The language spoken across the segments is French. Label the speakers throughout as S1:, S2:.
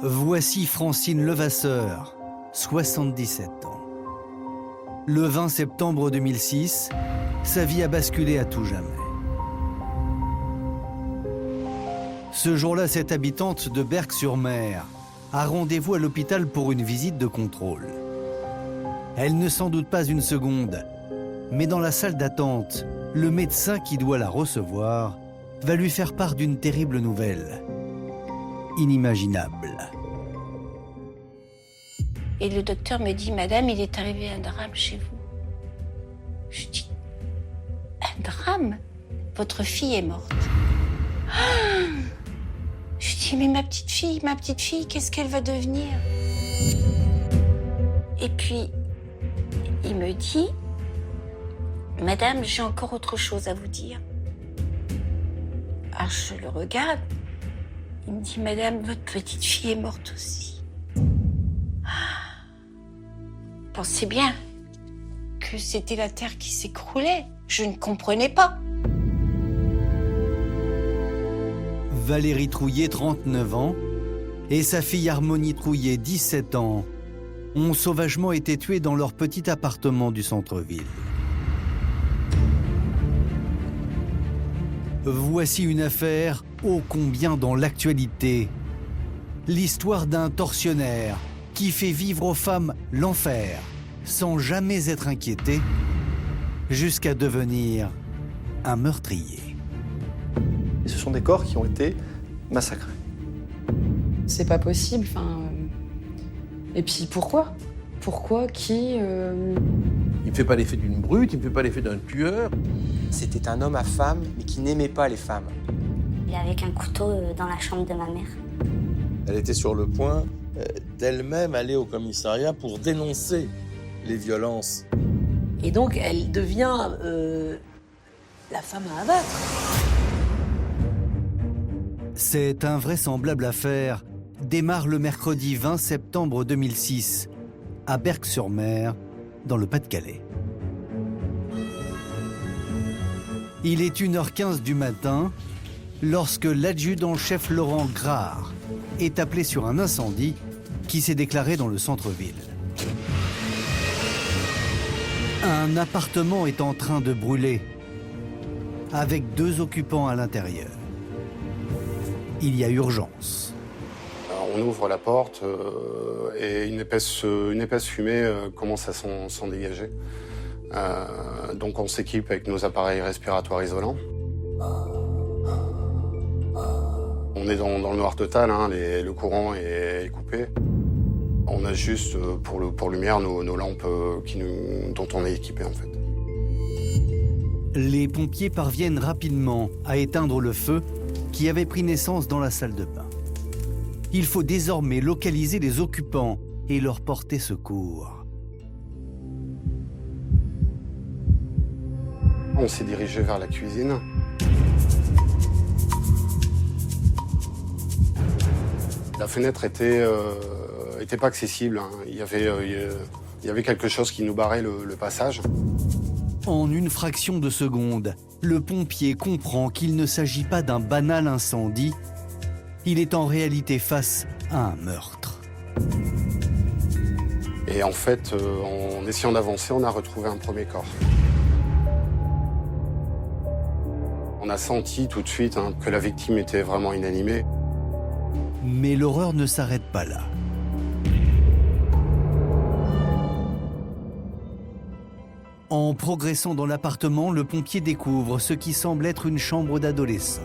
S1: Voici Francine Levasseur, 77 ans. Le 20 septembre 2006, sa vie a basculé à tout jamais. Ce jour-là, cette habitante de Berck-sur-Mer a rendez-vous à l'hôpital pour une visite de contrôle. Elle ne s'en doute pas une seconde, mais dans la salle d'attente, le médecin qui doit la recevoir va lui faire part d'une terrible nouvelle. Inimaginable.
S2: Et le docteur me dit, Madame, il est arrivé un drame chez vous. Je dis, un drame? Votre fille est morte. Ah, je dis, mais ma petite fille, qu'est-ce qu'elle va devenir? Et puis, il me dit, Madame, j'ai encore autre chose à vous dire. Alors je le regarde. Il me dit, Madame, votre petite fille est morte aussi. Ah. Pensez bien que c'était la terre qui s'écroulait. Je ne comprenais pas.
S1: Valérie Trouillet, 39 ans, et sa fille Harmonie Trouillet, 17 ans, ont sauvagement été tués dans leur petit appartement du centre-ville. Voici une affaire ô combien dans l'actualité. L'histoire d'un tortionnaire qui fait vivre aux femmes l'enfer sans jamais être inquiété, jusqu'à devenir un meurtrier.
S3: Et ce sont des corps qui ont été massacrés.
S4: C'est pas possible, Et puis pourquoi? Pourquoi? Qui
S5: Il ne fait pas l'effet d'une brute, il ne fait pas l'effet d'un tueur.
S6: C'était un homme à femme, mais qui n'aimait pas les femmes.
S7: Il avait un couteau dans la chambre de ma mère.
S5: Elle était sur le point d'elle-même aller au commissariat pour dénoncer les violences.
S8: Et donc, elle devient la femme à abattre.
S1: Cette invraisemblable affaire démarre le mercredi 20 septembre 2006, à Berck-sur-Mer, dans le Pas-de-Calais. Il est 1h15 du matin lorsque l'adjudant-chef Laurent Grard est appelé sur un incendie qui s'est déclaré dans le centre-ville. Un appartement est en train de brûler, avec 2 occupants à l'intérieur. Il y a urgence.
S9: On ouvre la porte et une épaisse fumée commence à s'en dégager. Donc on s'équipe avec nos appareils respiratoires isolants. On est dans le noir total, hein, le courant est coupé. On a juste pour lumière nos lampes dont on est équipé en fait.
S1: Les pompiers parviennent rapidement à éteindre le feu qui avait pris naissance dans la salle de bain. Il faut désormais localiser les occupants et leur porter secours.
S9: On s'est dirigé vers la cuisine. La fenêtre était pas accessible, hein. Il y avait quelque chose qui nous barrait le passage.
S1: En une fraction de seconde, le pompier comprend qu'il ne s'agit pas d'un banal incendie. Il est en réalité face à un meurtre.
S9: Et en fait, en essayant d'avancer, on a retrouvé un premier corps. On a senti tout de suite que la victime était vraiment inanimée.
S1: Mais l'horreur ne s'arrête pas là. En progressant dans l'appartement, le pompier découvre ce qui semble être une chambre d'adolescent.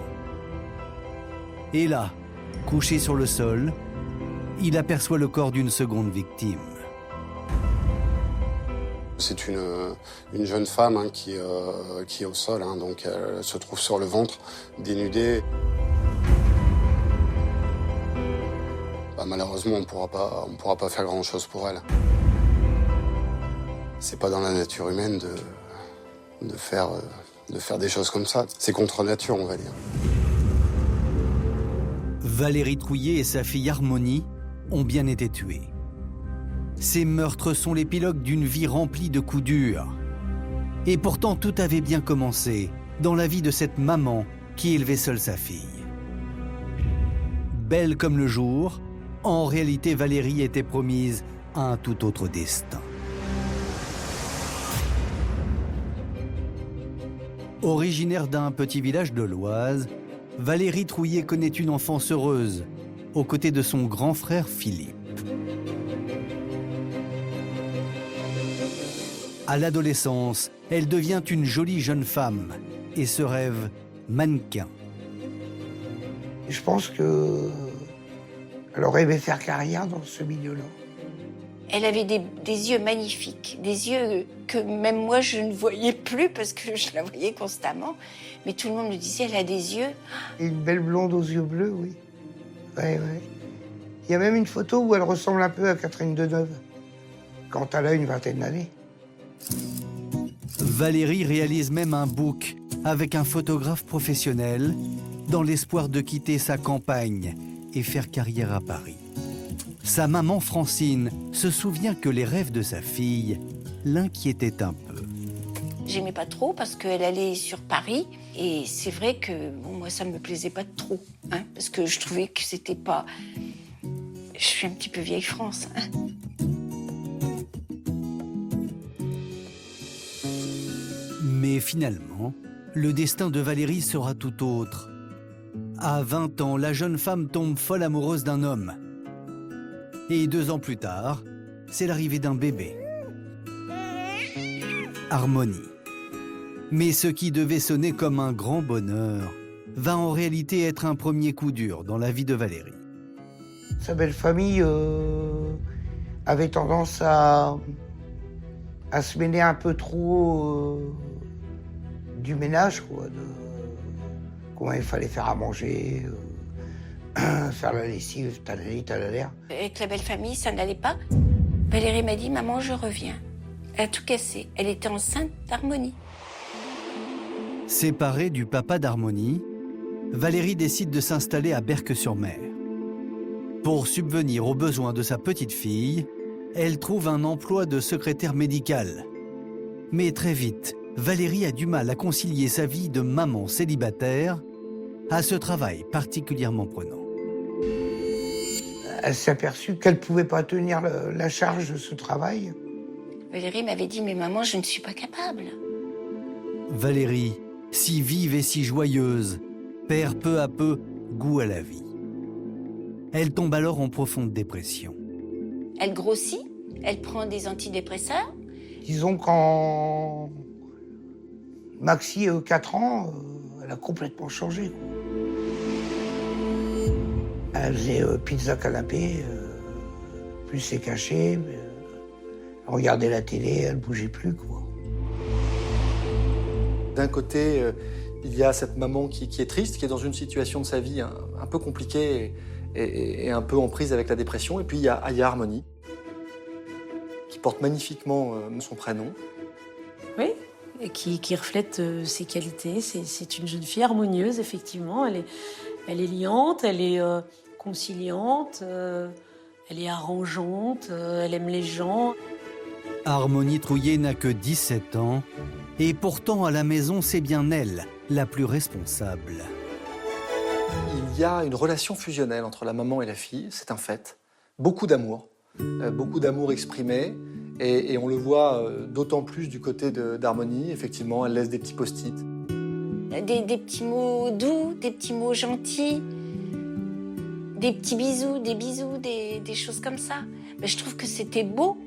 S1: Et là, couché sur le sol, il aperçoit le corps d'une seconde victime.
S9: C'est une jeune femme qui est au sol, donc elle se trouve sur le ventre, dénudée. Malheureusement, on pourra pas faire grand-chose pour elle. C'est pas dans la nature humaine de faire des choses comme ça. C'est contre nature, on va dire.
S1: Valérie Trouillet et sa fille Harmonie ont bien été tuées. Ces meurtres sont l'épilogue d'une vie remplie de coups durs. Et pourtant, tout avait bien commencé dans la vie de cette maman qui élevait seule sa fille. Belle comme le jour, En réalité, Valérie était promise à un tout autre destin. Originaire d'un petit village de l'Oise, Valérie Trouillet connaît une enfance heureuse, aux côtés de son grand frère Philippe. À l'adolescence, elle devient une jolie jeune femme et se rêve mannequin.
S10: Je pense qu'elle aurait aimé faire carrière dans ce milieu-là.
S2: Elle avait des yeux magnifiques, des yeux que même moi je ne voyais plus parce que je la voyais constamment. Mais tout le monde me disait, elle a des yeux.
S10: Et une belle blonde aux yeux bleus, oui. Ouais. Il y a même une photo où elle ressemble un peu à Catherine Deneuve, quand elle a une vingtaine d'années.
S1: Valérie réalise même un book avec un photographe professionnel dans l'espoir de quitter sa campagne et faire carrière à Paris. Sa maman Francine se souvient que les rêves de sa fille l'inquiétaient un peu.
S2: J'aimais pas trop parce qu'elle allait sur Paris et c'est vrai que moi ça me plaisait pas trop, hein, parce que je trouvais que c'était pas... Je suis un petit peu vieille France. Hein.
S1: Mais finalement, le destin de Valérie sera tout autre. À 20 ans, la jeune femme tombe folle amoureuse d'un homme. Et 2 ans plus tard, c'est l'arrivée d'un bébé. Harmonie. Mais ce qui devait sonner comme un grand bonheur va en réalité être un premier coup dur dans la vie de Valérie.
S10: Sa belle famille avait tendance à se mêler un peu trop du ménage, quoi, de comment il fallait faire à manger, faire la lessive, talalère.
S2: Avec la belle famille, ça n'allait pas. Valérie m'a dit, maman, je reviens. Elle a tout cassé. Elle était enceinte d'Harmonie.
S1: Séparée du papa d'Harmonie, Valérie décide de s'installer à Berck-sur-Mer. Pour subvenir aux besoins de sa petite fille, elle trouve un emploi de secrétaire médicale. Mais très vite, Valérie a du mal à concilier sa vie de maman célibataire à ce travail particulièrement prenant.
S10: Elle s'est aperçue qu'elle ne pouvait pas tenir la charge de ce travail.
S2: Valérie m'avait dit, mais maman, je ne suis pas capable.
S1: Valérie, si vive et si joyeuse, perd peu à peu goût à la vie. Elle tombe alors en profonde dépression.
S2: Elle grossit, elle prend des antidépresseurs.
S10: Disons qu'en maxi 4 ans, elle a complètement changé, quoi. Elle faisait pizza canapé, plus c'est caché, elle regardait la télé, elle bougeait plus, quoi.
S3: D'un côté, il y a cette maman qui est triste, qui est dans une situation de sa vie un peu compliquée et un peu en prise avec la dépression. Et puis il y a Harmonie, qui porte magnifiquement son prénom.
S8: Oui, et qui reflète ses qualités. C'est une jeune fille harmonieuse, effectivement. Elle est liante, elle est conciliante, elle est arrangeante, elle aime les gens.
S1: Harmonie Trouillet n'a que 17 ans, et pourtant à la maison, c'est bien elle, la plus responsable.
S3: Il y a une relation fusionnelle entre la maman et la fille, c'est un fait. Beaucoup d'amour exprimé, et on le voit d'autant plus du côté d'Harmonie. Effectivement, elle laisse des petits post-it.
S2: Des petits mots doux, des petits mots gentils, des petits bisous, des choses comme ça. Mais je trouve que c'était beau.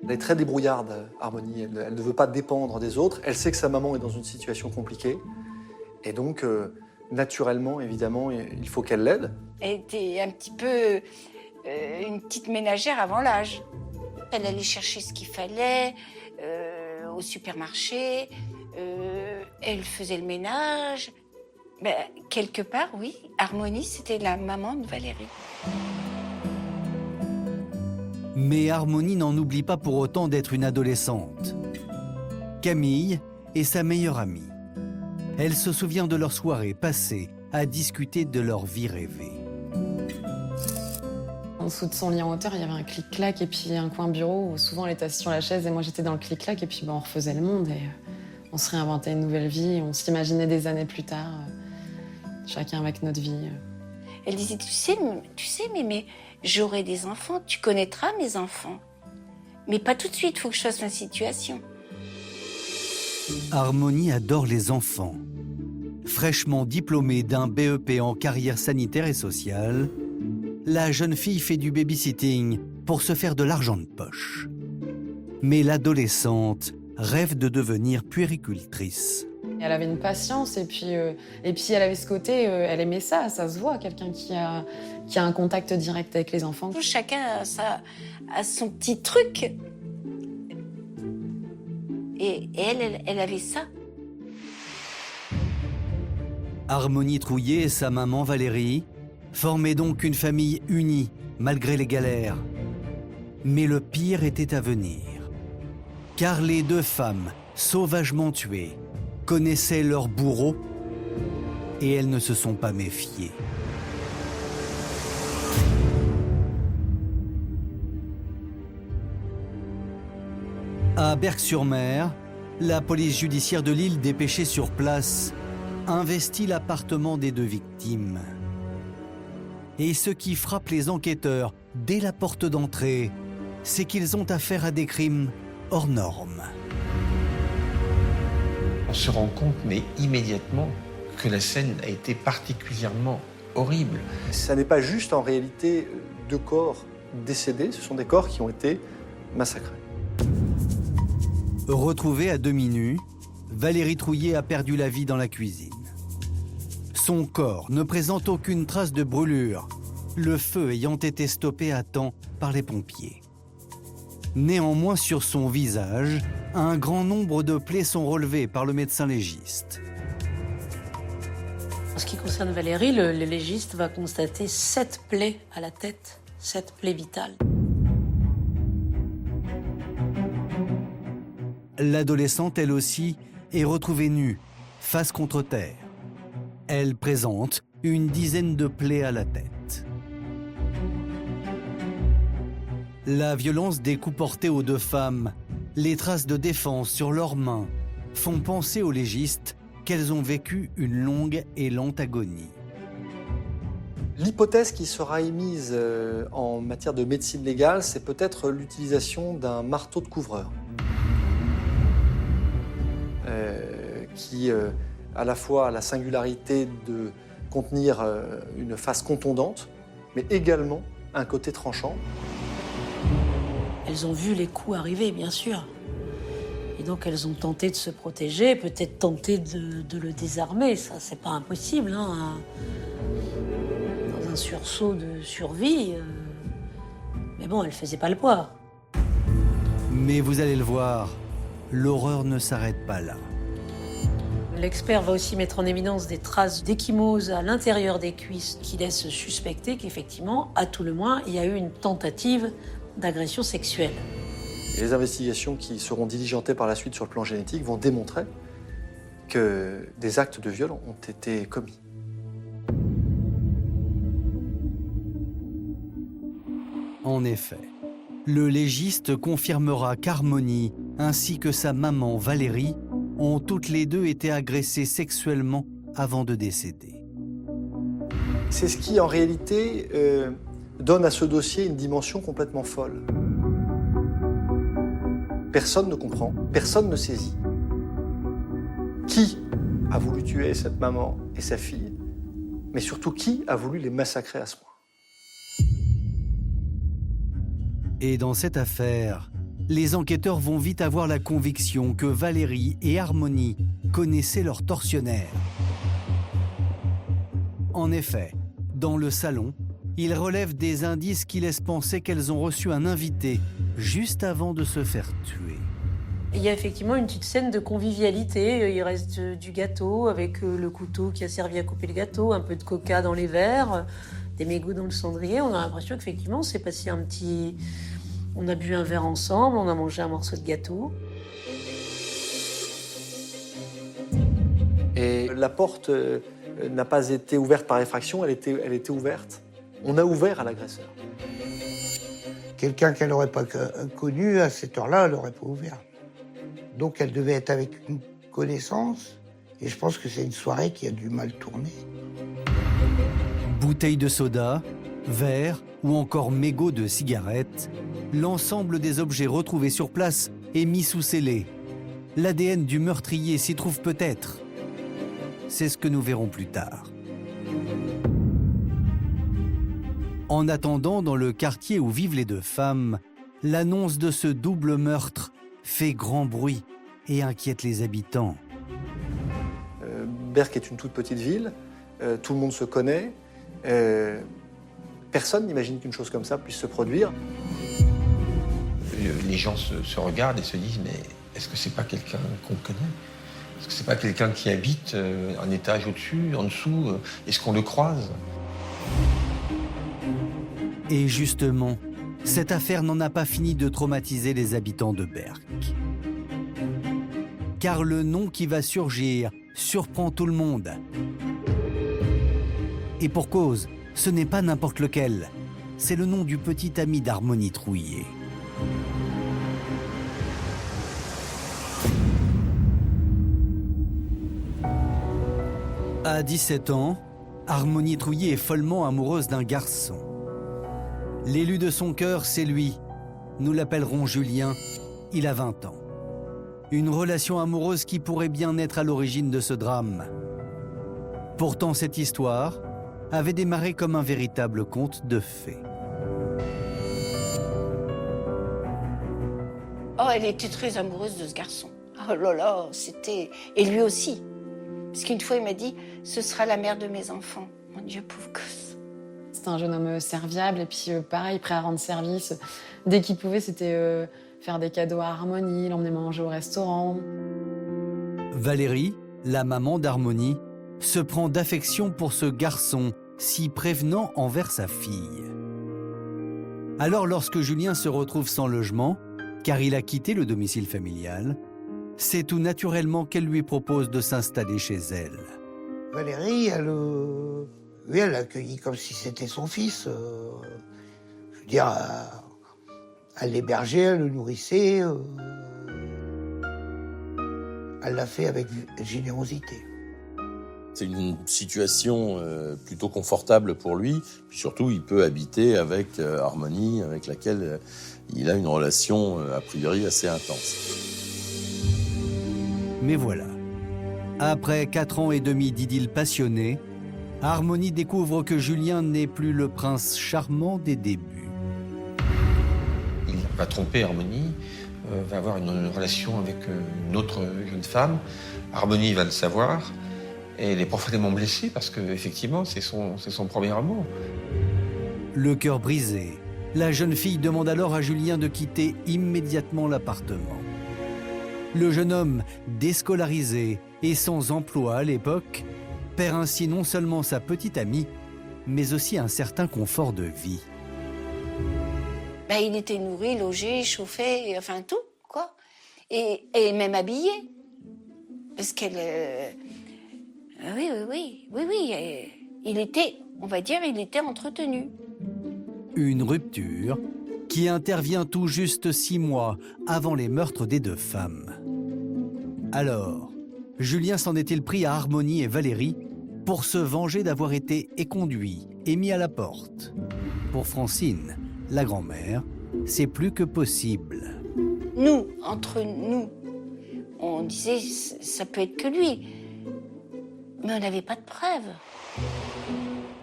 S3: Elle est très débrouillarde, Harmonie. Elle ne veut pas dépendre des autres. Elle sait que sa maman est dans une situation compliquée. Et donc, naturellement, évidemment, il faut qu'elle l'aide.
S2: Elle était un petit peu une petite ménagère avant l'âge. Elle allait chercher ce qu'il fallait au supermarché. Elle faisait le ménage. Ben, quelque part, oui, Harmonie, c'était la maman de Valérie.
S1: Mais Harmonie n'en oublie pas pour autant d'être une adolescente. Camille est sa meilleure amie. Elle se souvient de leur soirée passée à discuter de leur vie rêvée.
S4: En dessous de son lit en hauteur, il y avait un clic-clac et puis un coin bureau où souvent elle était assise sur la chaise et moi j'étais dans le clic-clac et puis on refaisait le monde et on se réinventait une nouvelle vie, on s'imaginait des années plus tard chacun avec notre vie.
S2: Elle disait, tu sais, mais j'aurai des enfants, tu connaîtras mes enfants. Mais pas tout de suite, il faut que je fasse ma situation.
S1: Harmonie adore les enfants. Fraîchement diplômée d'un BEP en carrière sanitaire et sociale, la jeune fille fait du babysitting pour se faire de l'argent de poche. Mais l'adolescente rêve de devenir puéricultrice.
S4: Elle avait une patience et puis elle avait ce côté, elle aimait ça se voit, quelqu'un qui a un contact direct avec les enfants.
S2: Chacun a son petit truc. Et elle avait ça.
S1: Harmonie Trouillet et sa maman Valérie formaient donc une famille unie malgré les galères. Mais le pire était à venir. Car les deux femmes, sauvagement tuées, connaissaient leur bourreau et elles ne se sont pas méfiées. À Berck-sur-Mer, la police judiciaire de Lille, dépêchée sur place, investit l'appartement des deux victimes. Et ce qui frappe les enquêteurs dès la porte d'entrée, c'est qu'ils ont affaire à des crimes hors normes.
S11: On se rend compte, mais immédiatement, que la scène a été particulièrement horrible.
S3: Ça n'est pas juste en réalité deux corps décédés, ce sont des corps qui ont été massacrés.
S1: Retrouvée à demi nue, Valérie Trouillet a perdu la vie dans la cuisine. Son corps ne présente aucune trace de brûlure, le feu ayant été stoppé à temps par les pompiers. Néanmoins, sur son visage, un grand nombre de plaies sont relevées par le médecin légiste.
S8: En ce qui concerne Valérie, le légiste va constater 7 plaies à la tête, 7 plaies vitales.
S1: L'adolescente, elle aussi, est retrouvée nue, face contre terre. Elle présente une dizaine de plaies à la tête. La violence des coups portés aux deux femmes, les traces de défense sur leurs mains, font penser aux légistes qu'elles ont vécu une longue et lente agonie.
S3: L'hypothèse qui sera émise en matière de médecine légale, c'est peut-être l'utilisation d'un marteau de couvreur. Qui à la fois a la singularité de contenir une face contondante, mais également un côté tranchant.
S8: Elles ont vu les coups arriver, bien sûr. Et donc elles ont tenté de se protéger, peut-être tenté de le désarmer. Ça, c'est pas impossible, hein. Dans un sursaut de survie. Mais bon, elles faisaient pas le poids.
S1: Mais vous allez le voir, l'horreur ne s'arrête pas là.
S8: L'expert va aussi mettre en évidence des traces d'ecchymose à l'intérieur des cuisses qui laissent suspecter qu'effectivement, à tout le moins, il y a eu une tentative d'agression sexuelle.
S3: Et les investigations qui seront diligentées par la suite sur le plan génétique vont démontrer que des actes de viol ont été commis.
S1: En effet, le légiste confirmera qu'Harmonie ainsi que sa maman Valérie ont toutes les deux été agressées sexuellement avant de décéder.
S3: C'est ce qui, en réalité, donne à ce dossier une dimension complètement folle. Personne ne comprend, personne ne saisit. Qui a voulu tuer cette maman et sa fille, mais surtout qui a voulu les massacrer à ce point?
S1: Et dans cette affaire, les enquêteurs vont vite avoir la conviction que Valérie et Harmonie connaissaient leur tortionnaire. En effet, dans le salon, ils relèvent des indices qui laissent penser qu'elles ont reçu un invité juste avant de se faire tuer.
S8: Il y a effectivement une petite scène de convivialité. Il reste du gâteau avec le couteau qui a servi à couper le gâteau, un peu de coca dans les verres, des mégots dans le cendrier. On a l'impression qu'effectivement, c'est passé un petit... On a bu un verre ensemble, on a mangé un morceau de gâteau.
S3: Et la porte n'a pas été ouverte par effraction, elle était ouverte. On a ouvert à l'agresseur.
S10: Quelqu'un qu'elle n'aurait pas connu, à cette heure-là, elle n'aurait pas ouvert. Donc elle devait être avec une connaissance, et je pense que c'est une soirée qui a dû mal tourner.
S1: Bouteilles de soda, verres ou encore mégots de cigarettes, l'ensemble des objets retrouvés sur place est mis sous scellé. L'ADN du meurtrier s'y trouve peut-être. C'est ce que nous verrons plus tard. En attendant, dans le quartier où vivent les deux femmes, l'annonce de ce double meurtre fait grand bruit et inquiète les habitants.
S3: Berck est une toute petite ville, tout le monde se connaît. Personne n'imagine qu'une chose comme ça puisse se produire.
S11: Les gens se regardent et se disent, mais est-ce que c'est pas quelqu'un qu'on connaît? Est-ce que c'est pas quelqu'un qui habite un étage au-dessus, en dessous? Est-ce qu'on le croise?
S1: Et justement, cette affaire n'en a pas fini de traumatiser les habitants de Berck. Car le nom qui va surgir surprend tout le monde. Et pour cause, ce n'est pas n'importe lequel. C'est le nom du petit ami d'Harmonie Trouillet. À 17 ans, Harmonie Trouillet est follement amoureuse d'un garçon. L'élu de son cœur, c'est lui. Nous l'appellerons Julien. Il a 20 ans. Une relation amoureuse qui pourrait bien être à l'origine de ce drame. Pourtant, cette histoire avait démarré comme un véritable conte de fées.
S2: Oh, elle était très amoureuse de ce garçon. Oh là là, c'était... Et lui aussi. Parce qu'une fois, il m'a dit, ce sera la mère de mes enfants. Mon Dieu, pauvre gosse.
S4: C'était un jeune homme serviable et puis pareil, prêt à rendre service. Dès qu'il pouvait, c'était faire des cadeaux à Harmonie, l'emmener manger au restaurant.
S1: Valérie, la maman d'Harmonie, se prend d'affection pour ce garçon si prévenant envers sa fille. Alors lorsque Julien se retrouve sans logement, car il a quitté le domicile familial, c'est tout naturellement qu'elle lui propose de s'installer chez elle.
S10: Valérie, elle l'a accueilli comme si c'était son fils. Je veux dire, elle l'hébergeait, elle le nourrissait. Elle l'a fait avec générosité.
S5: C'est une situation plutôt confortable pour lui. Puis surtout, il peut habiter avec Harmonie, avec laquelle il a une relation a priori assez intense.
S1: Mais voilà, après 4 ans et demi d'idylle passionnée, Harmonie découvre que Julien n'est plus le prince charmant des débuts.
S11: Il va tromper Harmonie, va avoir une relation avec une autre jeune femme. Harmonie va le savoir et elle est profondément blessée parce qu'effectivement, c'est son premier amour.
S1: Le cœur brisé, la jeune fille demande alors à Julien de quitter immédiatement l'appartement. Le jeune homme, déscolarisé et sans emploi à l'époque, perd ainsi non seulement sa petite amie, mais aussi un certain confort de vie.
S2: Ben, il était nourri, logé, chauffé, enfin tout, quoi. Et même habillé. Parce qu'elle... Oui. Il était, on va dire, il était entretenu.
S1: Une rupture qui intervient tout juste 6 mois avant les meurtres des deux femmes. Alors, Julien s'en est-il pris à Harmonie et Valérie pour se venger d'avoir été éconduit et mis à la porte? Pour Francine, la grand-mère, c'est plus que possible.
S2: Nous, entre nous, on disait ça peut être que lui. Mais on n'avait pas de preuves.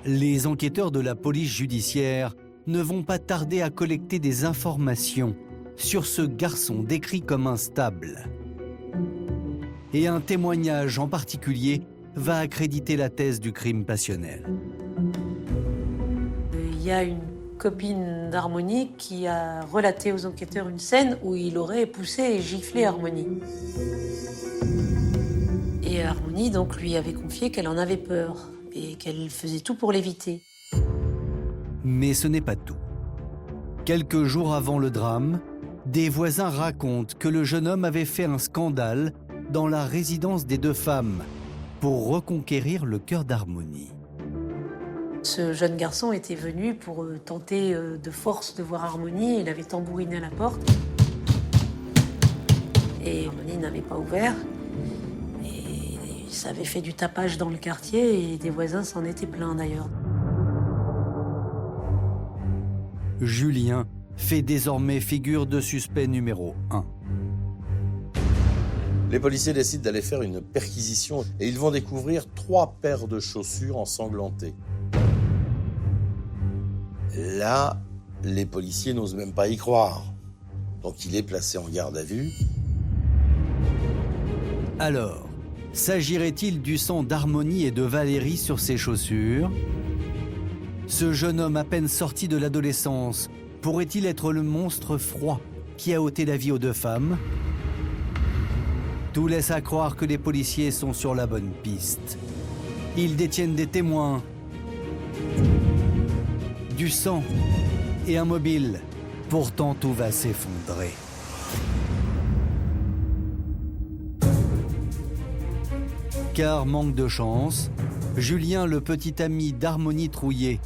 S1: Les enquêteurs de la police judiciaire ne vont pas tarder à collecter des informations sur ce garçon décrit comme instable. Et un témoignage en particulier va accréditer la thèse du crime passionnel.
S8: Il y a une copine d'Harmonie qui a relaté aux enquêteurs une scène où il aurait poussé et giflé Harmonie. Et Harmonie donc lui avait confié qu'elle en avait peur et qu'elle faisait tout pour l'éviter.
S1: Mais ce n'est pas tout. Quelques jours avant le drame, des voisins racontent que le jeune homme avait fait un scandale dans la résidence des deux femmes pour reconquérir le cœur d'Harmonie.
S8: Ce jeune garçon était venu pour tenter de force de voir Harmonie. Il avait tambouriné à la porte. Et Harmonie n'avait pas ouvert. Et Ça avait fait du tapage dans le quartier et des voisins s'en étaient plaints d'ailleurs.
S1: Julien fait désormais figure de suspect numéro 1.
S5: Les policiers décident d'aller faire une perquisition et ils vont découvrir 3 paires de chaussures ensanglantées. Là, les policiers n'osent même pas y croire. Donc il est placé en garde à vue.
S1: Alors, s'agirait-il du sang d'Harmonie et de Valérie sur ses chaussures? Ce jeune homme à peine sorti de l'adolescence pourrait-il être le monstre froid qui a ôté la vie aux 2 femmes? Tout laisse à croire que les policiers sont sur la bonne piste. Ils détiennent des témoins, du sang et un mobile. Pourtant, tout va s'effondrer. Car, manque de chance, Julien, le petit ami d'Harmonie Trouillet,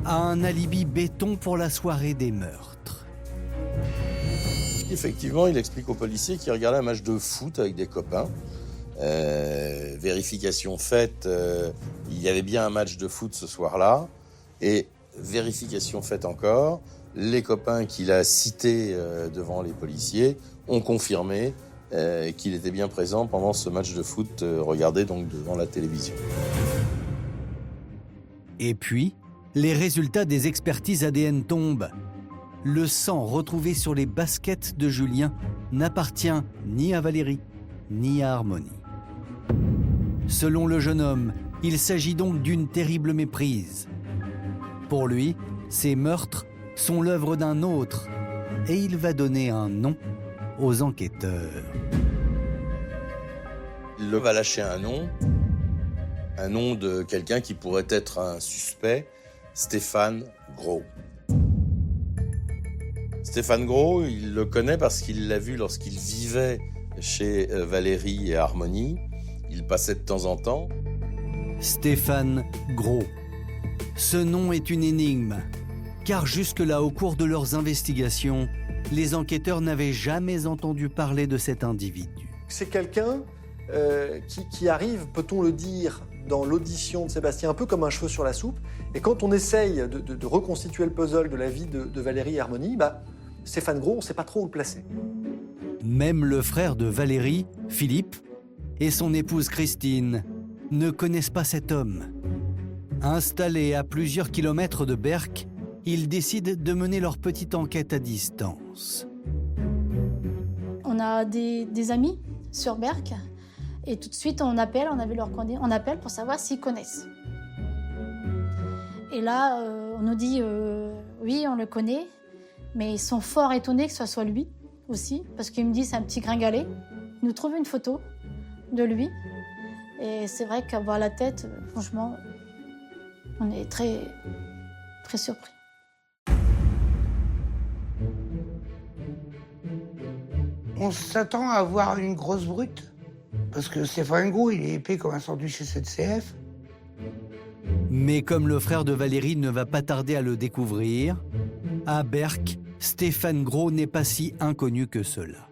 S1: a un alibi béton pour la soirée des meurtres.
S5: Effectivement, il explique aux policiers qu'il regardait un match de foot avec des copains. Vérification faite, il y avait bien un match de foot ce soir-là. Et vérification faite encore, les copains qu'il a cités devant les policiers ont confirmé qu'il était bien présent pendant ce match de foot regardé donc devant la télévision.
S1: Et puis, les résultats des expertises ADN tombent. Le sang retrouvé sur les baskets de Julien n'appartient ni à Valérie, ni à Harmonie. Selon le jeune homme, il s'agit donc d'une terrible méprise. Pour lui, ces meurtres sont l'œuvre d'un autre, et il va donner un nom aux enquêteurs.
S5: Il va lâcher un nom de quelqu'un qui pourrait être un suspect, Stéphane Gros. Stéphane Gros, il le connaît parce qu'il l'a vu lorsqu'il vivait chez Valérie et Harmonie. Il passait de temps en temps.
S1: Stéphane Gros. Ce nom est une énigme, car jusque-là, au cours de leurs investigations, les enquêteurs n'avaient jamais entendu parler de cet individu.
S3: C'est quelqu'un qui arrive, peut-on le dire, dans l'audition de Sébastien, un peu comme un cheveu sur la soupe. Et quand on essaye de reconstituer le puzzle de la vie de Valérie et Harmonie, Stéphane Gros, on ne sait pas trop où le placer.
S1: Même le frère de Valérie, Philippe, et son épouse Christine ne connaissent pas cet homme. Installés à plusieurs kilomètres de Berck, ils décident de mener leur petite enquête à distance.
S12: On a des amis sur Berck et tout de suite on appelle, on appelle pour savoir s'ils connaissent. Et là, on nous dit oui, on le connaît, mais ils sont fort étonnés que ce soit lui aussi, parce qu'ils me disent c'est un petit gringalet. Ils nous trouvent une photo de lui et c'est vrai qu'à voir la tête, franchement, on est très, très surpris.
S10: On s'attend à avoir une grosse brute, parce que Stéphane Gros, il est épais comme un sandwich SNCF.
S1: Mais comme le frère de Valérie ne va pas tarder à le découvrir, à Berck, Stéphane Gros n'est pas si inconnu que cela.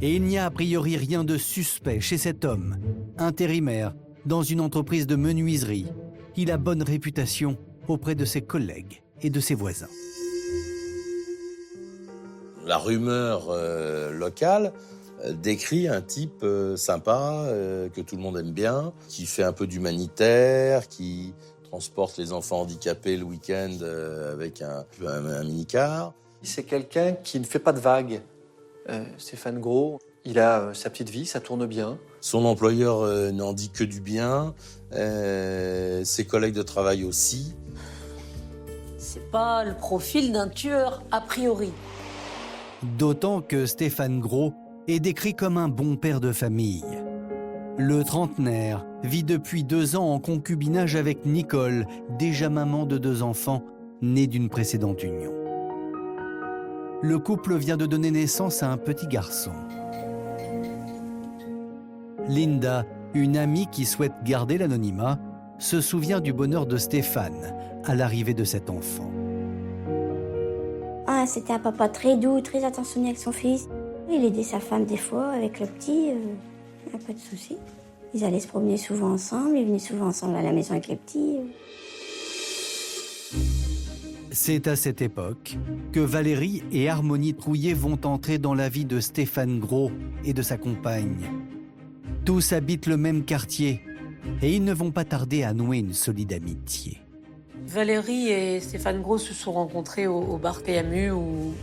S1: Et il n'y a a priori rien de suspect chez cet homme, intérimaire, dans une entreprise de menuiserie. Il a bonne réputation auprès de ses collègues et de ses voisins.
S5: La rumeur locale décrit un type sympa, que tout le monde aime bien, qui fait un peu d'humanitaire, qui transporte les enfants handicapés le week-end avec un minicar.
S3: C'est quelqu'un qui ne fait pas de vagues. Stéphane Gros, il a sa petite vie, ça tourne bien.
S5: Son employeur n'en dit que du bien, ses collègues de travail aussi.
S8: C'est pas le profil d'un tueur a priori.
S1: D'autant que Stéphane Gros est décrit comme un bon père de famille. Le trentenaire vit depuis 2 ans en concubinage avec Nicole, déjà maman de 2 enfants, nés d'une précédente union. Le couple vient de donner naissance à un petit garçon. Linda, une amie qui souhaite garder l'anonymat, se souvient du bonheur de Stéphane à l'arrivée de cet enfant.
S7: Ah, c'était un papa très doux, très attentionné avec son fils. Il aidait sa femme des fois, avec le petit, pas de souci. Ils allaient se promener souvent ensemble, ils venaient souvent ensemble à la maison avec les petits.
S1: C'est à cette époque que Valérie et Harmonie Trouillet vont entrer dans la vie de Stéphane Gros et de sa compagne. Tous habitent le même quartier et ils ne vont pas tarder à nouer une solide amitié.
S8: Valérie et Stéphane Gros se sont rencontrés au bar PMU où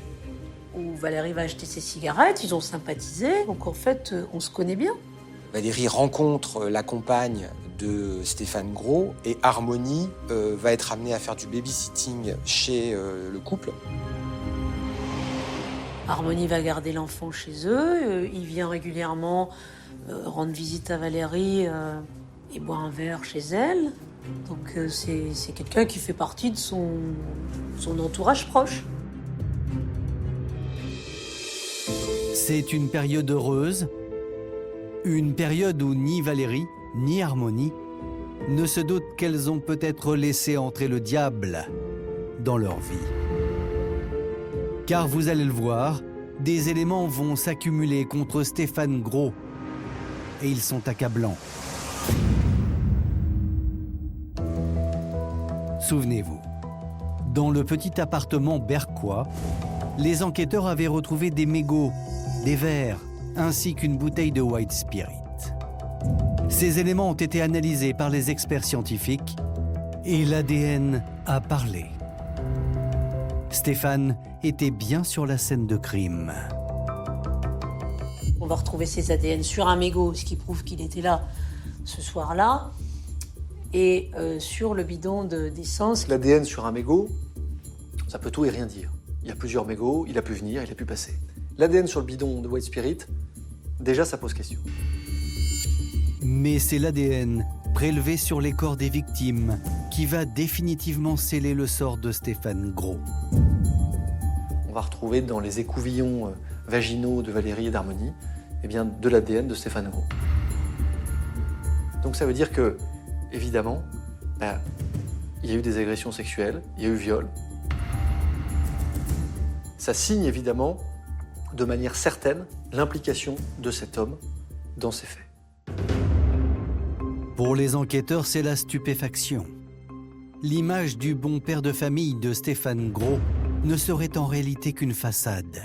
S8: Valérie va acheter ses cigarettes. Ils ont sympathisé, donc en fait, on se connaît bien.
S6: Valérie rencontre la compagne de Stéphane Gros et Harmonie va être amenée à faire du babysitting chez le couple.
S8: Harmonie va garder l'enfant chez eux. Il vient régulièrement rendre visite à Valérie et boire un verre chez elle. Donc c'est quelqu'un qui fait partie de son entourage proche.
S1: C'est une période heureuse, une période où ni Valérie ni Harmonie ne se doutent qu'elles ont peut-être laissé entrer le diable dans leur vie. Car vous allez le voir, des éléments vont s'accumuler contre Stéphane Gros et ils sont accablants. Souvenez-vous, dans le petit appartement berquois, les enquêteurs avaient retrouvé des mégots, des verres, ainsi qu'une bouteille de White Spirit. Ces éléments ont été analysés par les experts scientifiques et l'ADN a parlé. Stéphane était bien sur la scène de crime.
S8: On va retrouver ses ADN sur un mégot, ce qui prouve qu'il était là ce soir-là, et sur le bidon d'essence.
S3: L'ADN sur un mégot, ça peut tout et rien dire. Il y a plusieurs mégots, il a pu venir, il a pu passer. L'ADN sur le bidon de White Spirit, déjà ça pose question.
S1: Mais c'est l'ADN prélevé sur les corps des victimes qui va définitivement sceller le sort de Stéphane Gros.
S3: On va retrouver dans les écouvillons vaginaux de Valérie et d'Harmonie de l'ADN de Stéphane Gros. Donc ça veut dire que, évidemment, il y a eu des agressions sexuelles, il y a eu viol. Ça signe évidemment, de manière certaine, l'implication de cet homme dans ces faits.
S1: Pour les enquêteurs, c'est la stupéfaction. L'image du bon père de famille de Stéphane Gros ne serait en réalité qu'une façade.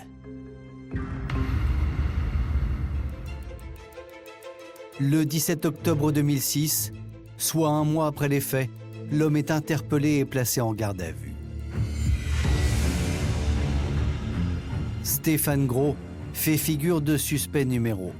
S1: Le 17 octobre 2006, soit un mois après les faits, l'homme est interpellé et placé en garde à vue. Stéphane Gros fait figure de suspect numéro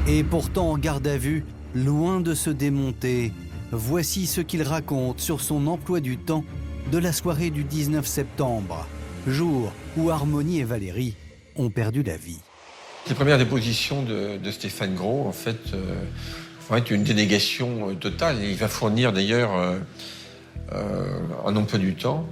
S1: 1. Et pourtant en garde à vue, loin de se démonter, voici ce qu'il raconte sur son emploi du temps de la soirée du 19 septembre, jour où Harmonie et Valérie ont perdu la vie.
S11: Les premières dépositions de Stéphane Gros, en fait, vont être une dénégation totale. Et il va fournir d'ailleurs un emploi du temps.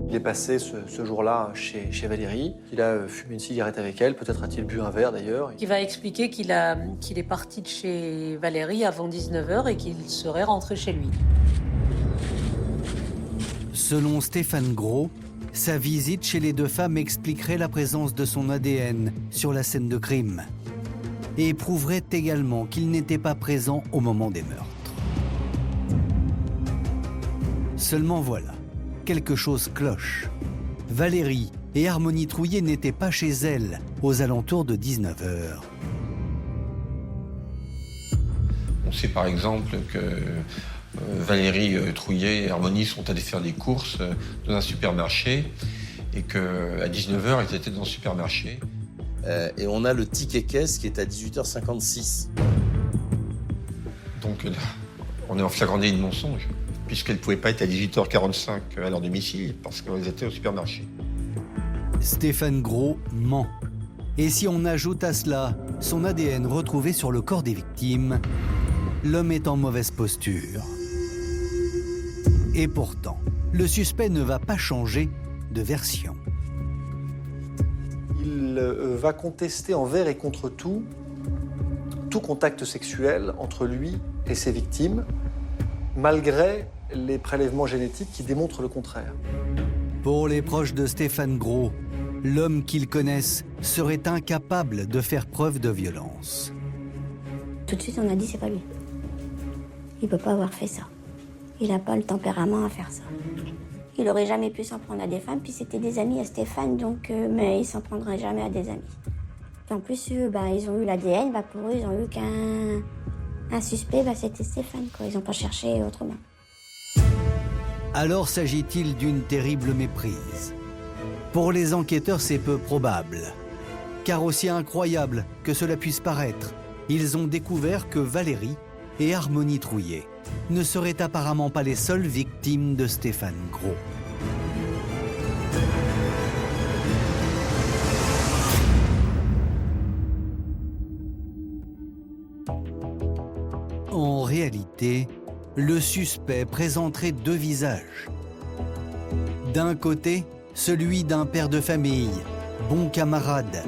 S3: Il est passé ce jour-là chez Valérie. Il a fumé une cigarette avec elle. Peut-être a-t-il bu un verre d'ailleurs.
S8: Il va expliquer qu'il est parti de chez Valérie avant 19h et qu'il serait rentré chez lui.
S1: Selon Stéphane Gros, sa visite chez les deux femmes expliquerait la présence de son ADN sur la scène de crime et prouverait également qu'il n'était pas présent au moment des meurtres. Seulement voilà, quelque chose cloche. Valérie et Harmonie Trouillet n'étaient pas chez elles aux alentours de 19h.
S11: On sait par exemple que Valérie Trouillet et Harmonie sont allés faire des courses dans un supermarché et qu'à 19h, ils étaient dans le supermarché.
S5: Et on a le ticket caisse qui est à 18h56.
S11: Donc là, on est en flagrant délit de mensonge, puisqu'elle ne pouvait pas être à 18h45 à leur domicile parce qu'elles étaient au supermarché.
S1: Stéphane Gros ment. Et si on ajoute à cela son ADN retrouvé sur le corps des victimes, l'homme est en mauvaise posture. Et pourtant, le suspect ne va pas changer de version.
S3: Il va contester envers et contre tout contact sexuel entre lui et ses victimes, malgré les prélèvements génétiques qui démontrent le contraire.
S1: Pour les proches de Stéphane Gros, l'homme qu'ils connaissent serait incapable de faire preuve de violence.
S7: tout de suite, on a dit c'est pas lui. Il peut pas avoir fait ça. Il n'a pas le tempérament à faire ça. Il aurait jamais pu s'en prendre à des femmes, puis c'était des amis à Stéphane, donc mais il s'en prendrait jamais à des amis. Puis en plus, eux, ils ont eu l'ADN, pour eux, ils ont eu qu'un suspect, c'était Stéphane, quoi. Ils n'ont pas cherché autrement.
S1: Alors s'agit-il d'une terrible méprise? Pour les enquêteurs, c'est peu probable. Car aussi incroyable que cela puisse paraître, ils ont découvert que Valérie et Harmonie Trouillet ne seraient apparemment pas les seules victimes de Stéphane Gros. En réalité, le suspect présenterait deux visages. D'un côté, celui d'un père de famille, bon camarade,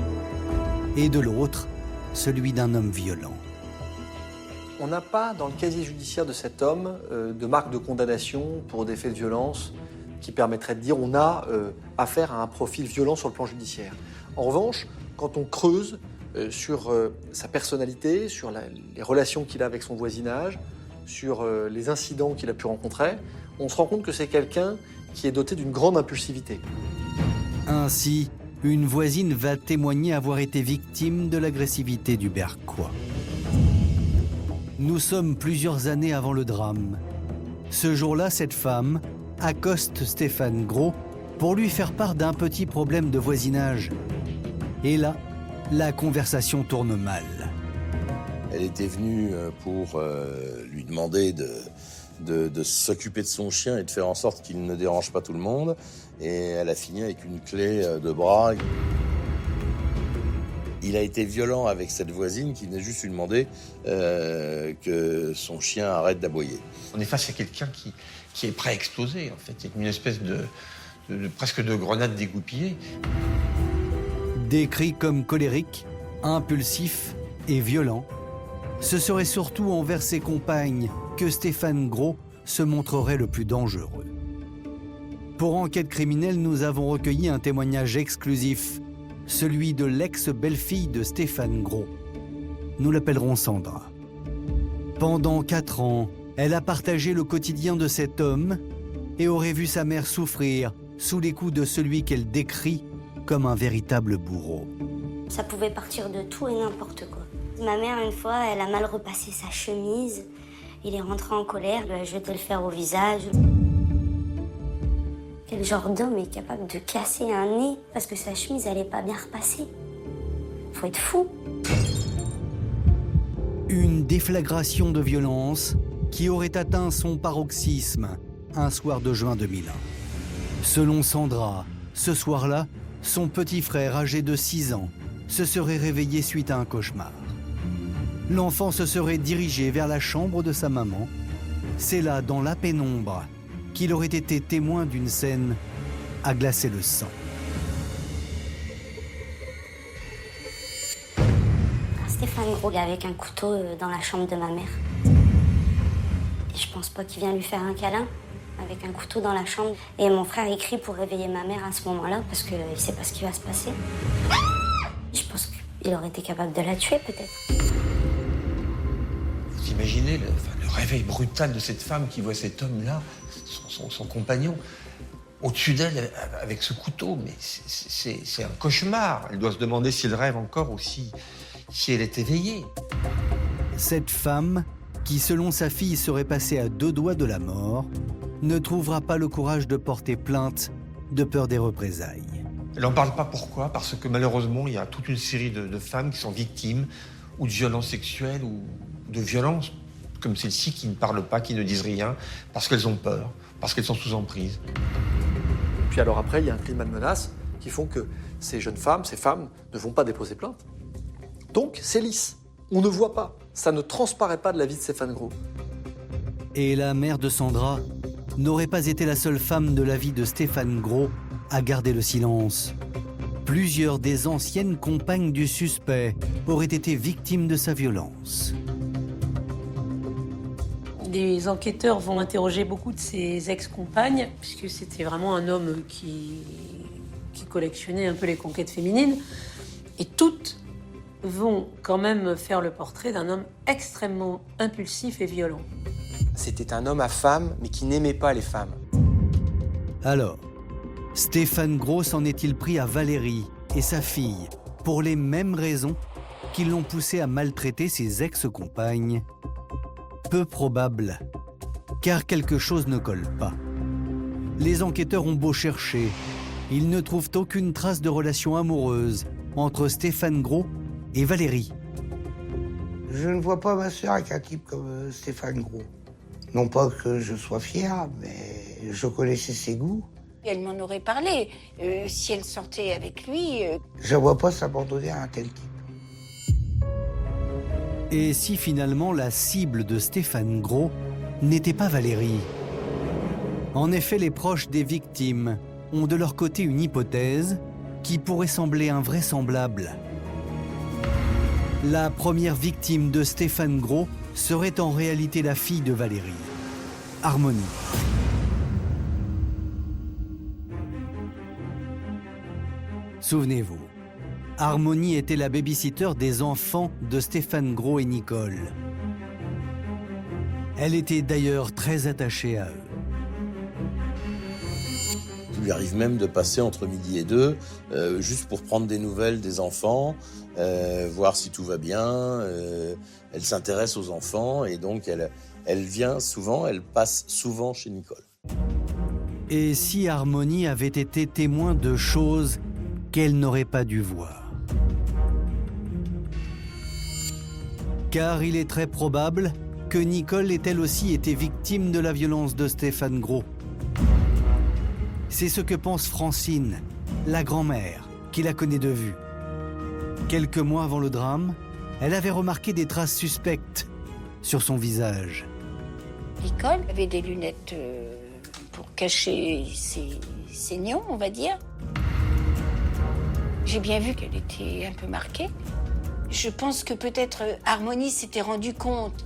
S1: et de l'autre, celui d'un homme violent.
S3: On n'a pas, dans le casier judiciaire de cet homme, de marque de condamnation pour des faits de violence qui permettrait de dire on a affaire à un profil violent sur le plan judiciaire. En revanche, quand on creuse sur sa personnalité, sur les relations qu'il a avec son voisinage, sur les incidents qu'il a pu rencontrer, on se rend compte que c'est quelqu'un qui est doté d'une grande impulsivité.
S1: Ainsi, une voisine va témoigner avoir été victime de l'agressivité du Berquois. Nous sommes plusieurs années avant le drame. Ce jour-là, cette femme accoste Stéphane Gros pour lui faire part d'un petit problème de voisinage. Et là, la conversation tourne mal.
S5: Elle était venue pour lui demander de s'occuper de son chien et de faire en sorte qu'il ne dérange pas tout le monde. Et elle a fini avec une clé de bras. Il a été violent avec cette voisine qui venait juste lui demander que son chien arrête d'aboyer.
S11: On est face à quelqu'un qui est prêt à exploser, en fait. C'est une espèce de presque de grenade dégoupillée.
S1: Décrit comme colérique, impulsif et violent, ce serait surtout envers ses compagnes que Stéphane Gros se montrerait le plus dangereux. Pour Enquête criminelle, nous avons recueilli un témoignage exclusif, celui de l'ex-belle-fille de Stéphane Gros. Nous l'appellerons Sandra. Pendant 4 ans, elle a partagé le quotidien de cet homme et aurait vu sa mère souffrir sous les coups de celui qu'elle décrit comme un véritable bourreau.
S7: Ça pouvait partir de tout et n'importe quoi. Ma mère, une fois, elle a mal repassé sa chemise. Il est rentré en colère, lui a jeté le fer au visage. Quel genre d'homme est capable de casser un nez parce que sa chemise, elle est pas bien repassée? Faut être fou.
S1: Une déflagration de violence qui aurait atteint son paroxysme un soir de juin 2001. Selon Sandra, ce soir-là, son petit frère, âgé de 6 ans, se serait réveillé suite à un cauchemar. L'enfant se serait dirigé vers la chambre de sa maman. C'est là, dans la pénombre, qu'il aurait été témoin d'une scène à glacer le sang.
S7: Stéphane Gros est avec un couteau dans la chambre de ma mère. Et je pense pas qu'il vient lui faire un câlin avec un couteau dans la chambre. Et mon frère écrit pour réveiller ma mère à ce moment-là parce qu'il sait pas ce qui va se passer. Je pense qu'il aurait été capable de la tuer peut-être.
S11: Vous imaginez le réveil brutal de cette femme qui voit cet homme-là, son compagnon, au-dessus d'elle avec ce couteau. Mais c'est un cauchemar. Elle doit se demander s'il rêve encore ou si elle est éveillée.
S1: Cette femme, qui selon sa fille serait passée à 2 doigts de la mort, ne trouvera pas le courage de porter plainte de peur des représailles.
S11: Elle n'en parle pas, pourquoi? Parce que malheureusement, il y a toute une série de femmes qui sont victimes ou de violences sexuelles ou de violences comme celle-ci qui ne parlent pas, qui ne disent rien, parce qu'elles ont peur, parce qu'elles sont sous emprise.
S3: Puis alors après, il y a un climat de menace qui font que ces jeunes femmes, ces femmes, ne vont pas déposer plainte. Donc, c'est lisse. On ne voit pas. Ça ne transparaît pas de la vie de Stéphane Gros.
S1: Et la mère de Sandra n'aurait pas été la seule femme de la vie de Stéphane Gros à garder le silence. Plusieurs des anciennes compagnes du suspect auraient été victimes de sa violence.
S8: Les enquêteurs vont interroger beaucoup de ses ex-compagnes, puisque c'était vraiment un homme qui collectionnait un peu les conquêtes féminines. Et toutes vont quand même faire le portrait d'un homme extrêmement impulsif et violent.
S6: C'était un homme à femme, mais qui n'aimait pas les femmes.
S1: Alors, Stéphane Gros s'en est-il pris à Valérie et sa fille pour les mêmes raisons qui l'ont poussé à maltraiter ses ex-compagnes? Peu probable, car quelque chose ne colle pas. Les enquêteurs ont beau chercher, ils ne trouvent aucune trace de relation amoureuse entre Stéphane Gros et Valérie.
S10: Je ne vois pas ma sœur avec un type comme Stéphane Gros. Non pas que je sois fier, mais je connaissais ses goûts.
S2: Elle m'en aurait parlé. Si elle sortait avec lui...
S10: Je ne vois pas s'abandonner à un tel type.
S1: Et si finalement la cible de Stéphane Gros n'était pas Valérie? En effet, les proches des victimes ont de leur côté une hypothèse qui pourrait sembler invraisemblable. La première victime de Stéphane Gros serait en réalité la fille de Valérie, Harmonie. Souvenez-vous, Harmonie était la babysitter des enfants de Stéphane Gros et Nicole. Elle était d'ailleurs très attachée à eux.
S5: Il lui arrive même de passer entre midi et 2, juste pour prendre des nouvelles des enfants, voir si tout va bien. Elle s'intéresse aux enfants et donc elle vient souvent, elle passe souvent chez Nicole.
S1: Et si Harmonie avait été témoin de choses qu'elle n'aurait pas dû voir? Car il est très probable que Nicole ait elle aussi été victime de la violence de Stéphane Gros. C'est ce que pense Francine, la grand-mère, qui la connaît de vue. Quelques mois avant le drame, elle avait remarqué des traces suspectes sur son visage.
S2: Nicole avait des lunettes pour cacher ses saignants, on va dire. J'ai bien vu qu'elle était un peu marquée. Je pense que peut-être Harmonie s'était rendue compte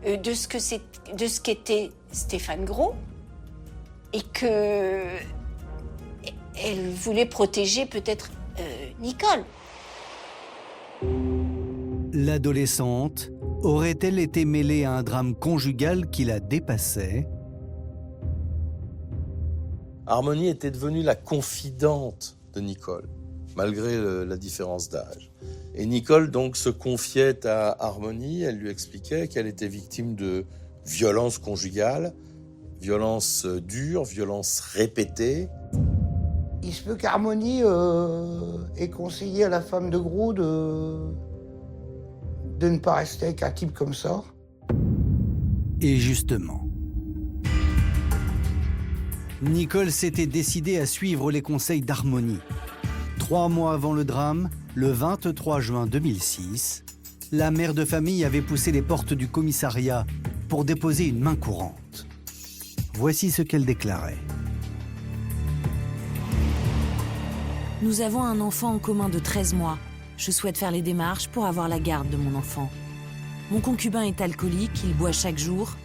S2: de ce qu'était Stéphane Gros et que elle voulait protéger peut-être Nicole.
S1: L'adolescente aurait-elle été mêlée à un drame conjugal qui la dépassait?
S5: Harmonie était devenue la confidente de Nicole, malgré la différence d'âge. Et Nicole donc se confiait à Harmonie, elle lui expliquait qu'elle était victime de violences conjugales, violences dures, violences répétées.
S10: Il se peut qu'Harmonie ait conseillé à la femme de Gros de ne pas rester avec un type comme ça.
S1: Et justement, Nicole s'était décidée à suivre les conseils d'Harmonie. 3 mois avant le drame, le 23 juin 2006, la mère de famille avait poussé les portes du commissariat pour déposer une main courante. Voici ce qu'elle déclarait.
S13: Nous avons un enfant en commun de 13 mois. Je souhaite faire les démarches pour avoir la garde de mon enfant. Mon concubin est alcoolique, il boit chaque jour.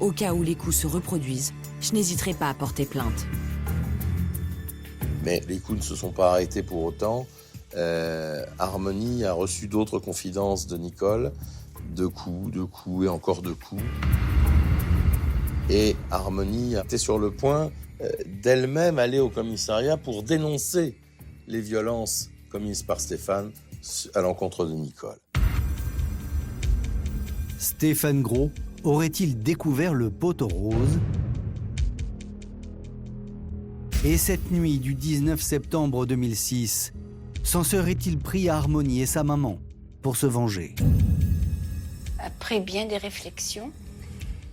S13: Au cas où les coups se reproduisent, je n'hésiterai pas à porter plainte.
S5: Mais les coups ne se sont pas arrêtés pour autant. Harmonie a reçu d'autres confidences de Nicole, de coups et encore de coups. Et Harmonie était sur le point d'elle-même aller au commissariat pour dénoncer les violences commises par Stéphane à l'encontre de Nicole.
S1: Stéphane Gros aurait-il découvert le poteau rose? Et cette nuit du 19 septembre 2006, s'en serait-il pris à Harmonie et sa maman pour se venger?
S2: Après bien des réflexions,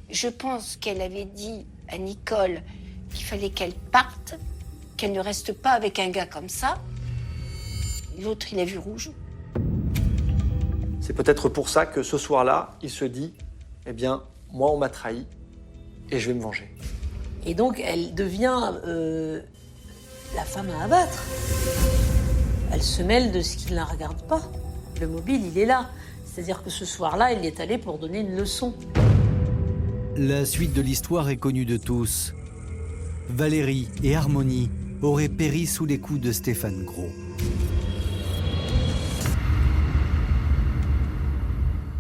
S2: je pense qu'elle avait dit à Nicole qu'il fallait qu'elle parte, qu'elle ne reste pas avec un gars comme ça. L'autre, il a vu rouge.
S3: C'est peut-être pour ça que ce soir-là, il se dit « Eh bien, moi, on m'a trahi et je vais me venger. »
S8: Et donc, elle devient la femme à abattre. Elle se mêle de ce qui ne la regarde pas. Le mobile, il est là. C'est-à-dire que ce soir-là, il est allé pour donner une leçon.
S1: La suite de l'histoire est connue de tous. Valérie et Harmonie auraient péri sous les coups de Stéphane Gros.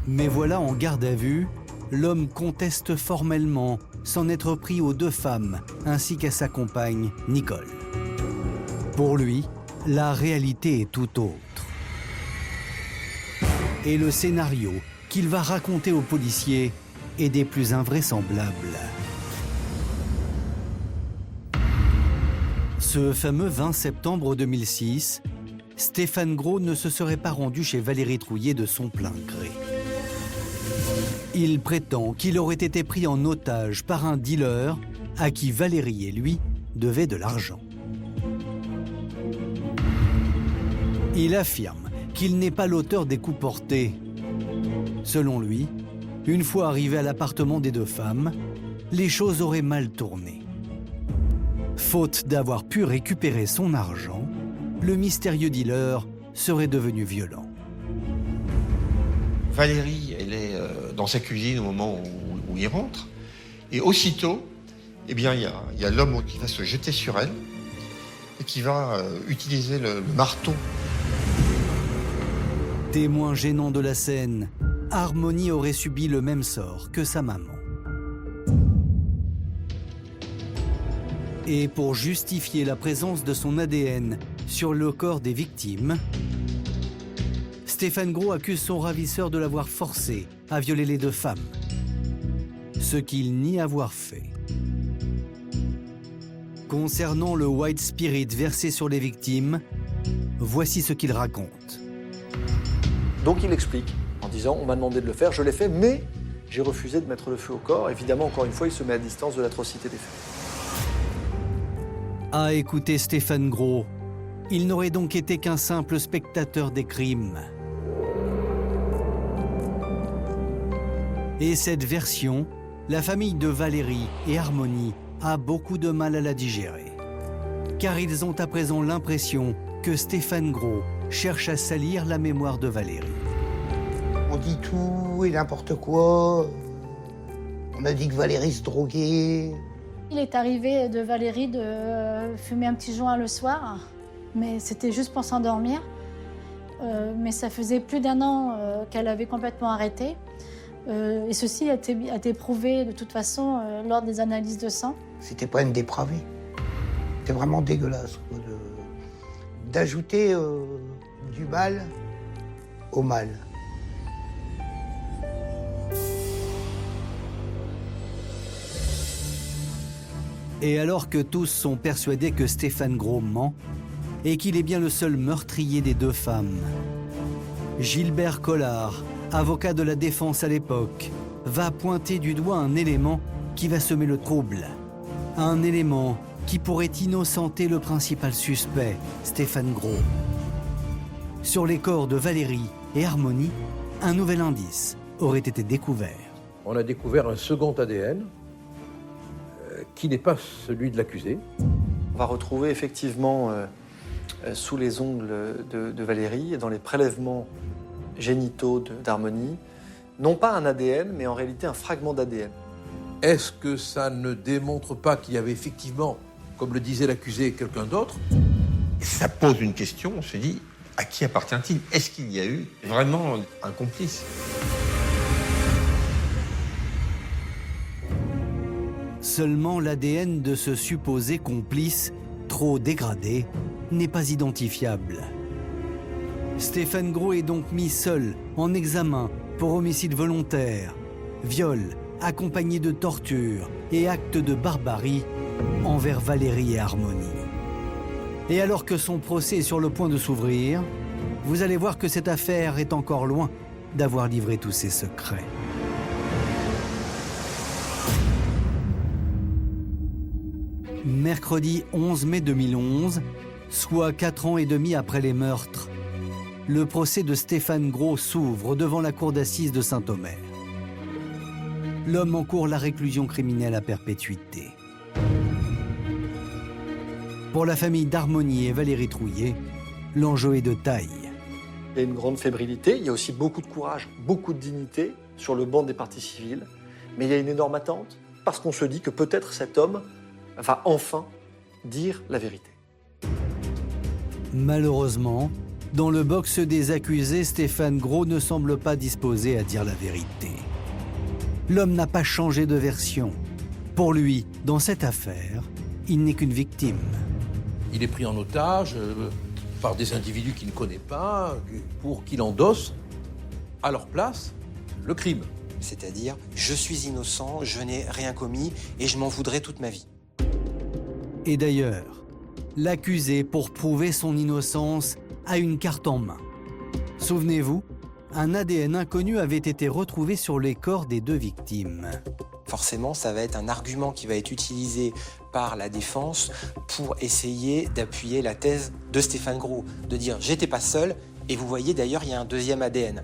S1: Mais voilà, en garde à vue, l'homme conteste formellement s'en être pris aux 2 femmes ainsi qu'à sa compagne, Nicole. Pour lui, la réalité est tout autre. Et le scénario qu'il va raconter aux policiers est des plus invraisemblables. Ce fameux 20 septembre 2006, Stéphane Gros ne se serait pas rendu chez Valérie Trouillet de son plein gré. Il prétend qu'il aurait été pris en otage par un dealer à qui Valérie et lui devaient de l'argent. Il affirme qu'il n'est pas l'auteur des coups portés. Selon lui, une fois arrivé à l'appartement des 2 femmes, les choses auraient mal tourné. Faute d'avoir pu récupérer son argent, le mystérieux dealer serait devenu violent.
S11: Valérie, elle est dans sa cuisine au moment où il rentre. Et aussitôt, eh bien, il y a l'homme qui va se jeter sur elle et qui va utiliser le marteau.
S1: Témoin gênant de la scène, Harmonie aurait subi le même sort que sa maman. Et pour justifier la présence de son ADN sur le corps des victimes, Stéphane Gros accuse son ravisseur de l'avoir forcé à violer les 2 femmes, ce qu'il nie avoir fait. Concernant le white spirit versé sur les victimes, voici ce qu'il raconte.
S3: Donc il explique en disant « on m'a demandé de le faire, je l'ai fait, mais j'ai refusé de mettre le feu au corps ». Évidemment, encore une fois, il se met à distance de l'atrocité des faits.
S1: À écouter Stéphane Gros, il n'aurait donc été qu'un simple spectateur des crimes. Et cette version, la famille de Valérie et Harmonie a beaucoup de mal à la digérer. Car ils ont à présent l'impression que Stéphane Gros cherche à salir la mémoire de Valérie.
S10: On dit tout et n'importe quoi. On a dit que Valérie se droguait.
S12: Il est arrivé de Valérie de fumer un petit joint le soir, mais c'était juste pour s'endormir. Mais ça faisait plus d'1 an qu'elle avait complètement arrêté. Et ceci a été prouvé de toute façon lors des analyses de sang.
S10: C'était pas une dépravée. C'était vraiment dégueulasse quoi, d'ajouter du mal au mal.
S1: Et alors que tous sont persuadés que Stéphane Gros ment et qu'il est bien le seul meurtrier des 2 femmes, Gilbert Collard, avocat de la défense à l'époque, va pointer du doigt un élément qui va semer le trouble. Un élément qui pourrait innocenter le principal suspect, Stéphane Gros. Sur les corps de Valérie et Harmonie, un nouvel indice aurait été découvert.
S14: On a découvert un second ADN qui n'est pas celui de l'accusé.
S3: On va retrouver effectivement sous les ongles de Valérie et dans les prélèvements génitaux d'Harmonie, non pas un ADN, mais en réalité un fragment d'ADN.
S14: Est-ce que ça ne démontre pas qu'il y avait effectivement, comme le disait l'accusé, quelqu'un d'autre?
S11: Ça pose une question, on se dit, à qui appartient-il? Est-ce qu'il y a eu vraiment un complice?
S1: Seulement l'ADN de ce supposé complice, trop dégradé, n'est pas identifiable. Stéphane Gros est donc mis seul en examen pour homicide volontaire, viol, accompagné de torture et actes de barbarie envers Valérie et Harmonie. Et alors que son procès est sur le point de s'ouvrir, vous allez voir que cette affaire est encore loin d'avoir livré tous ses secrets. Mercredi 11 mai 2011, soit 4 ans et demi après les meurtres, le procès de Stéphane Gros s'ouvre devant la cour d'assises de Saint-Omer. L'homme encourt la réclusion criminelle à perpétuité. Pour la famille d'Harmonie et Valérie Trouillet, l'enjeu est de taille.
S3: Il y a une grande fébrilité, il y a aussi beaucoup de courage, beaucoup de dignité sur le banc des parties civiles, mais il y a une énorme attente parce qu'on se dit que peut-être cet homme va enfin dire la vérité.
S1: Malheureusement, Dans le box des accusés, Stéphane Gros ne semble pas disposé à dire la vérité. L'homme n'a pas changé de version. Pour lui, dans cette affaire, il n'est qu'une victime.
S14: Il est pris en otage par des individus qu'il ne connaît pas pour qu'il endosse à leur place le crime.
S6: C'est-à-dire, je suis innocent, je n'ai rien commis et je m'en voudrais toute ma vie.
S1: Et d'ailleurs, l'accusé, pour prouver son innocence, a une carte en main. Souvenez-vous, un ADN inconnu avait été retrouvé sur les corps des 2 victimes.
S6: Forcément, ça va être un argument qui va être utilisé par la défense pour essayer d'appuyer la thèse de Stéphane Gros, de dire « j'étais pas seul » et vous voyez d'ailleurs, il y a un 2e ADN.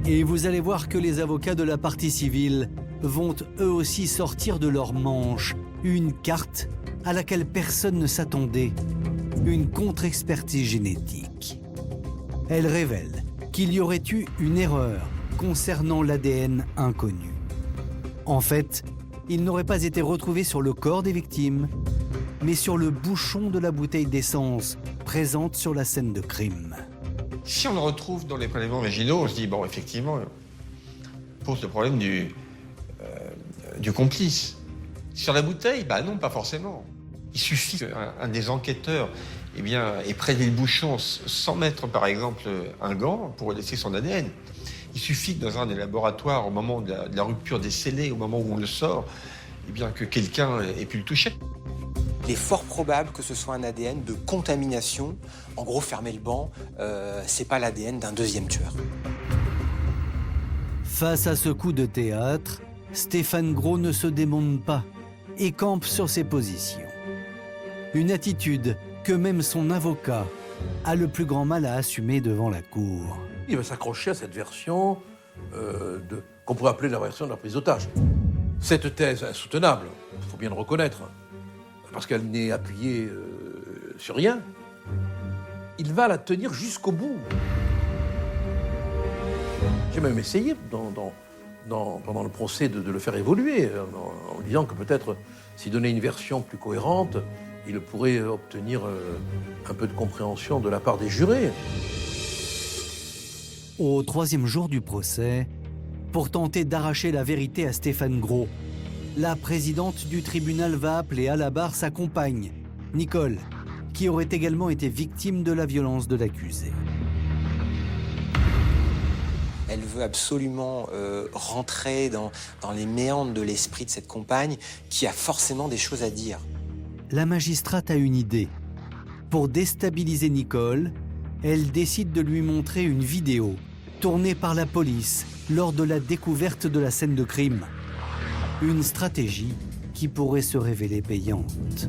S1: Et vous allez voir que les avocats de la partie civile vont eux aussi sortir de leur manche une carte à laquelle personne ne s'attendait, une contre-expertise génétique. Elle révèle qu'il y aurait eu une erreur concernant l'ADN inconnu. En fait, il n'aurait pas été retrouvé sur le corps des victimes, mais sur le bouchon de la bouteille d'essence présente sur la scène de crime.
S11: Si on le retrouve dans les prélèvements originaux, on se dit, bon, effectivement, pose le problème du complice. Sur la bouteille, bah non, pas forcément. Il suffit qu'un des enquêteurs ait prélevé le bouchon sans mettre, par exemple, un gant pour laisser son ADN. Il suffit que dans un des laboratoires, au moment de la rupture des scellés, au moment où on le sort, que quelqu'un ait pu le toucher.
S6: Il est fort probable que ce soit un ADN de contamination. En gros, fermez le banc, c'est pas l'ADN d'un 2e tueur.
S1: Face à ce coup de théâtre, Stéphane Gros ne se démonte pas et campe sur ses positions. Une attitude que même son avocat a le plus grand mal à assumer devant la cour.
S14: Il va s'accrocher à cette version qu'on pourrait appeler la version de la prise d'otage. Cette thèse insoutenable, il faut bien le reconnaître, parce qu'elle n'est appuyée sur rien, il va la tenir jusqu'au bout. J'ai même essayé pendant le procès de le faire évoluer, en disant que peut-être s'il donnait une version plus cohérente, il pourrait obtenir un peu de compréhension de la part des jurés.
S1: Au 3e jour du procès, pour tenter d'arracher la vérité à Stéphane Gros, la présidente du tribunal va appeler à la barre sa compagne, Nicole, qui aurait également été victime de la violence de l'accusé.
S6: Elle veut absolument rentrer dans les méandres de l'esprit de cette compagne qui a forcément des choses à dire.
S1: La magistrate a une idée. Pour déstabiliser Nicole, elle décide de lui montrer une vidéo tournée par la police lors de la découverte de la scène de crime. Une stratégie qui pourrait se révéler payante.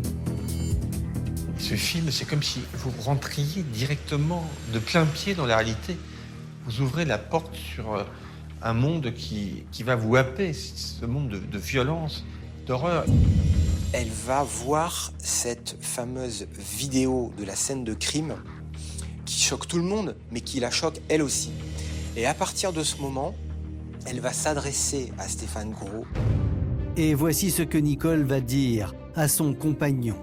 S11: Ce film, c'est comme si vous rentriez directement de plein pied dans la réalité. Vous ouvrez la porte sur un monde qui va vous happer, ce monde de violence, d'horreur.
S6: Elle va voir cette fameuse vidéo de la scène de crime qui choque tout le monde, mais qui la choque elle aussi. Et à partir de ce moment, elle va s'adresser à Stéphane Gros.
S1: Et voici ce que Nicole va dire à son compagnon.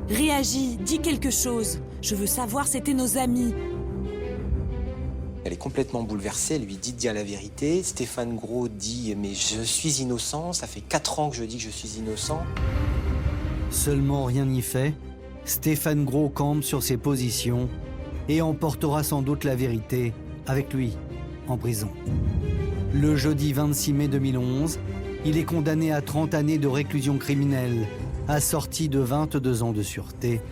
S13: Réagis, dis quelque chose. Je veux savoir, c'était nos amis.
S6: Elle est complètement bouleversée, elle lui dit de dire la vérité. Stéphane Gros dit « mais je suis innocent, ça fait 4 ans que je dis que je suis innocent ».
S1: Seulement rien n'y fait, Stéphane Gros campe sur ses positions et emportera sans doute la vérité avec lui en prison. Le jeudi 26 mai 2011, il est condamné à 30 années de réclusion criminelle, assorti de 22 ans de sûreté.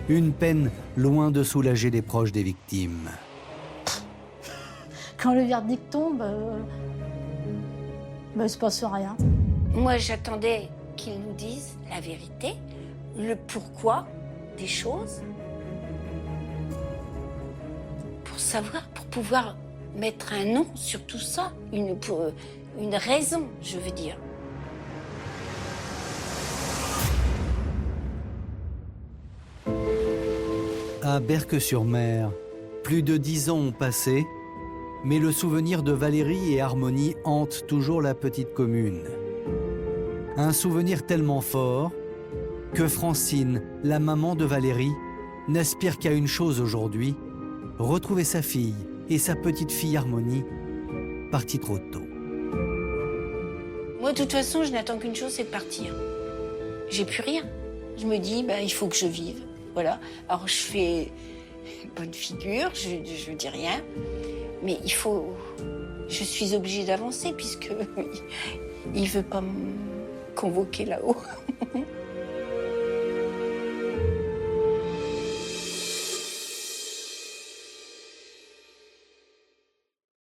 S1: Une peine loin de soulager les proches des victimes.
S12: Quand le verdict tombe, il ne se passe rien.
S2: Moi, j'attendais qu'ils nous disent la vérité, le pourquoi des choses, pour savoir, pour pouvoir mettre un nom sur tout ça, une raison, je veux dire.
S1: À Berck-sur-Mer, plus de 10 ans ont passé, mais le souvenir de Valérie et Harmonie hante toujours la petite commune. Un souvenir tellement fort que Francine, la maman de Valérie, n'aspire qu'à une chose aujourd'hui, retrouver sa fille et sa petite fille Harmonie, partie trop tôt.
S2: Moi, de toute façon, je n'attends qu'une chose, c'est de partir. J'ai plus rien. Je me dis, il faut que je vive. Voilà. Alors, je fais une bonne figure, je dis rien. Mais il faut... Je suis obligée d'avancer puisque il veut pas me convoquer là-haut.